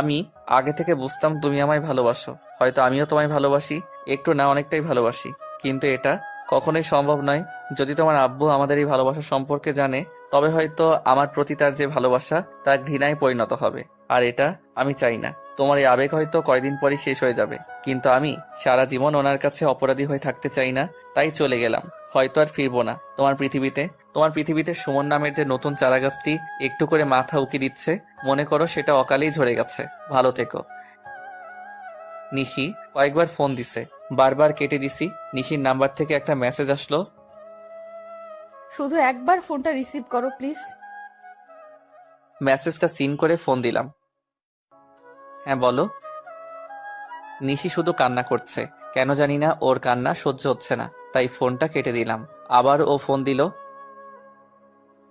আমি আগে থেকে বুঝতাম তুমি আমায় ভালোবাসো, হয়তো আমিও তোমায় ভালোবাসি, একটু না অনেকটাই ভালোবাসি। কিন্তু এটা কখনোই সম্ভব নয়। যদি তোমার আব্বু আমাদের এই ভালোবাসা সম্পর্কে জানে, তবে হয়তো আমার প্রতি তার যে ভালোবাসা তা ঘৃণায় পরিণত হবে। আর এটা আমি চাই না। তোমার এই আবেগ হয়তো কয়দিন পরই শেষ হয়ে যাবে, কিন্তু আমি সারা জীবন ওনার কাছে অপরাধী হয়ে থাকতে চাই না। তাই চলে গেলাম, হয়তো আর ফিরবো না তোমার পৃথিবীতে সুমন নামের যে নতুন চারাগাছটি একটু করে মাথা উকি দিচ্ছে, মনে করো সেটা অকালেই ঝরে গেছে। ভালো থেকো। নিশি কয়েকবার ফোন দিছে, বারবার কেটে দিছি। নিশির নাম্বার থেকে একটা মেসেজ আসলো। শুধু একবার ফোনটা রিসিভ করো প্লিজ। মেসেজটা সিন করে ফোন দিলাম। হ্যাঁ বলো। নিশি শুধু কান্না করছে, কেন জানি না ওর কান্না সহ্য হচ্ছে না, তাই ফোনটা কেটে দিলাম। আবার ও ফোন দিল।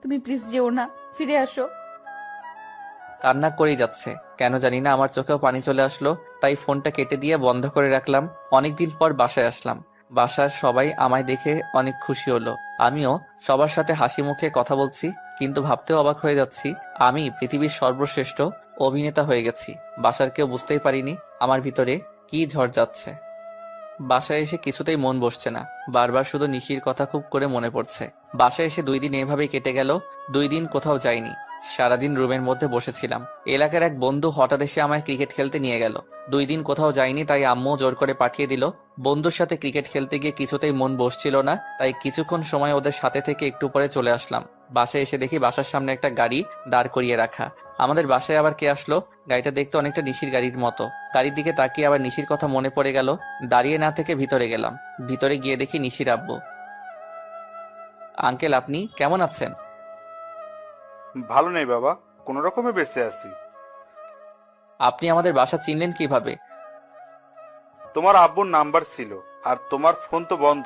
তুমি প্লিজ যেও না, ফিরে আসো। কান্না করেই যাচ্ছে, কেন জানি না আমার চোখেও পানি চলে আসলো, তাই ফোনটা কেটে দিয়ে বন্ধ করে রাখলাম। অনেকদিন পর বাসায় আসলাম। বাসার সবাই আমায় দেখে অনেক খুশি হলো। আমিও সবার সাথে হাসি মুখে কথা বলছি, কিন্তু ভাবতেও অবাক হয়ে যাচ্ছি আমি পৃথিবীর সর্বশ্রেষ্ঠ অভিনেতা হয়ে গেছি। বাসার কেউ বুঝতেই পারিনি আমার ভিতরে কি ঝড় যাচ্ছে। বাসায় এসে কিছুতেই মন বসছে না, বারবার শুধু নিশির কথা খুব করে মনে পড়ছে। বাসায় এসে 2 দিন এভাবেই কেটে গেল। 2 দিন কোথাও যাইনি, সারাদিন রুমের মধ্যে বসেছিলাম। এলাকার এক বন্ধু হঠাৎ এসে আমায় ক্রিকেট খেলতে নিয়ে গেল। 2 দিন কোথাও যাইনি, তাই আম্মু জোর করে পাঠিয়ে দিল। বন্ধুর সাথে ক্রিকেট খেলতে গিয়ে কিছুতেই মন বসছিল না, তাই কিছুক্ষণ সময় ওদের সাথে থেকে একটু পরে চলে আসলাম। বাসায় এসে দেখি বাসার সামনে একটা গাড়ি দাঁড় করিয়ে রাখা। আমাদের বাসায় আবার কে আসলো? গাড়িটা দেখতে অনেকটা নিশির গাড়ির মতো। গাড়ির দিকে তাকিয়ে আবার নিশির কথা মনে পড়ে গেল। দাঁড়িয়ে না থেকে ভিতরে গেলাম। ভিতরে গিয়ে দেখি নিশির আব্বু। আঙ্কেল, আপনি কেমন আছেন? ভালো নেই বাবা, কোনো রকমে বেঁচে আছি। আপনি আমাদের বাসা চিনলেন কিভাবে? তোমার আব্বুর নাম্বার ছিল, আর তোমার ফোন তো বন্ধ।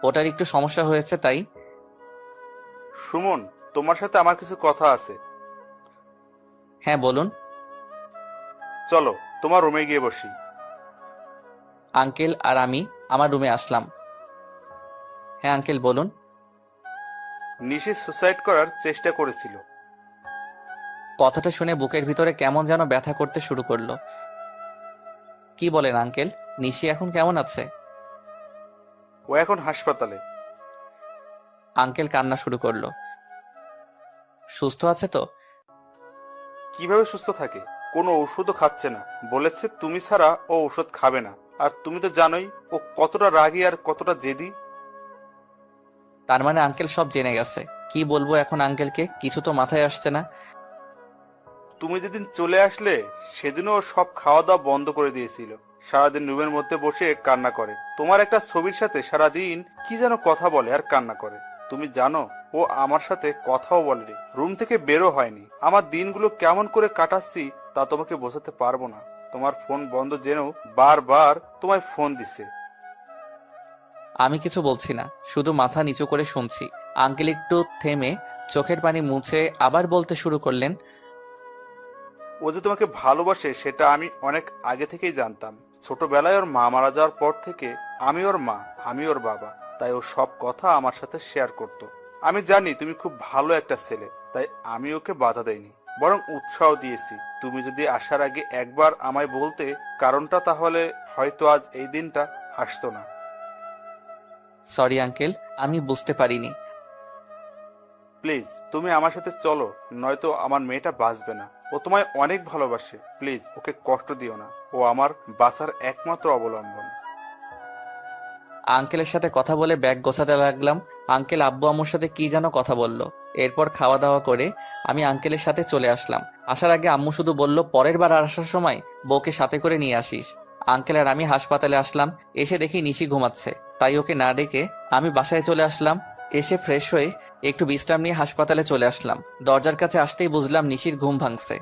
ওটার একটু সমস্যা হয়েছে তাই। সুমন, তোমার সাথে আমার কিছু কথা আছে। হ্যাঁ বলুন। চলো তোমার রুমে গিয়ে বসি। আঙ্কেল আর আমি আমার রুমে আসলাম। হ্যাঁ আঙ্কেল বলুন। নিশি সুসাইড করার চেষ্টা করেছিল। কথাটা শুনে বুকের ভিতরে কেমন যেন ব্যথা করতে শুরু করলো। কি বলেন আঙ্কেল? নিশি এখন কেমন আছে? ও এখন হাসপাতালে। আঙ্কেল কান্না শুরু করলো। সুস্থ আছে তো? কিভাবে সুস্থ থাকে? কোনো ওষুধও খাচ্ছে না। বলেছে তুমি ছাড়া ও ওষুধ খাবে না। আর তুমি তো জানোই ও কতটা রাগী আর কতটা জেদি। তার মানে আঙ্কেল সব জেনে গেছে। কি বলবো এখন আঙ্কেলকে, কিছু তো মাথায় আসছে না। তুমি যেদিন চলে আসলে সেদিনও ও সব খাওয়া দাওয়া বন্ধ করে দিয়েছিল। সারাদিন রুমের মধ্যে বসে কান্না করে। তোমার একটা ছবির সাথে সারাদিন কি যেন কথা বলে আর কান্না করে। তুমি জানো ও আমার সাথে কথাও বলেনি, রুম থেকে বেরো হয়নি। আমার দিনগুলো কেমন করে কাটাচ্ছি তা তোমাকে বোঝাতে পারবো না। তোমার ফোন বন্ধ জেনেও বারবার তোমায় ফোন দিছে। আমি কিছু বলছি না, শুধু মাথা নিচু করে শুনছি। আঙ্কেল একটু থেমে চোখের পানি মুছে আবার বলতে শুরু করলেন। ও যে তোমাকে ভালোবাসে সেটা আমি অনেক আগে থেকেই জানতাম। ছোটবেলায় ওর মা মারা যাওয়ার পর থেকে আমি ওর মা, আমি ওর বাবা, তাই ও সব কথা আমার সাথে শেয়ার করত। আমি জানি তুমি খুব ভালো একটা ছেলে, তাই আমি ওকে বাধা দেইনি, বরং উৎসাহ দিয়েছি। তুমি যদি আসার আগে একবার আমায় বলতে কারণটা, তাহলে হয়তো আজ এই দিনটা হাসতো না। সরি আঙ্কেল, আমি বুঝতে পারিনি। প্লিজ তুমি আমার সাথে চলো, নয়তো আমার মেয়েটা বাঁচবে না। ও তোমায় অনেক ভালোবাসে, প্লিজ ওকে কষ্ট দিও না। ও আমার বাঁচার একমাত্র অবলম্বন। আঙ্কেলের সাথে কথা বলে ব্যাগ গোছাতে লাগলাম। আঙ্কেল আব্বু আম্মুর সাথে কি যেন কথা বলল। এরপর খাওয়া দাওয়া করে আমি আঙ্কেলের সাথে চলে আসলাম। আসার আগে আম্মু শুধু বলল, পরের বার আসার সময় বউকে সাথে করে নিয়ে আসিস। আঙ্কেল আর আমি হাসপাতালে আসলাম। এসে দেখি নিশি ঘুমাচ্ছে, তাই ওকে না ডেকে আমি বাসায় চলে আসলাম। এসে ফ্রেশ হয়ে একটু বিশ্রাম নিয়ে হাসপাতালে চলে আসলাম। দরজার কাছে আসতেই বুঝলাম নিশির ঘুম ভাঙছে।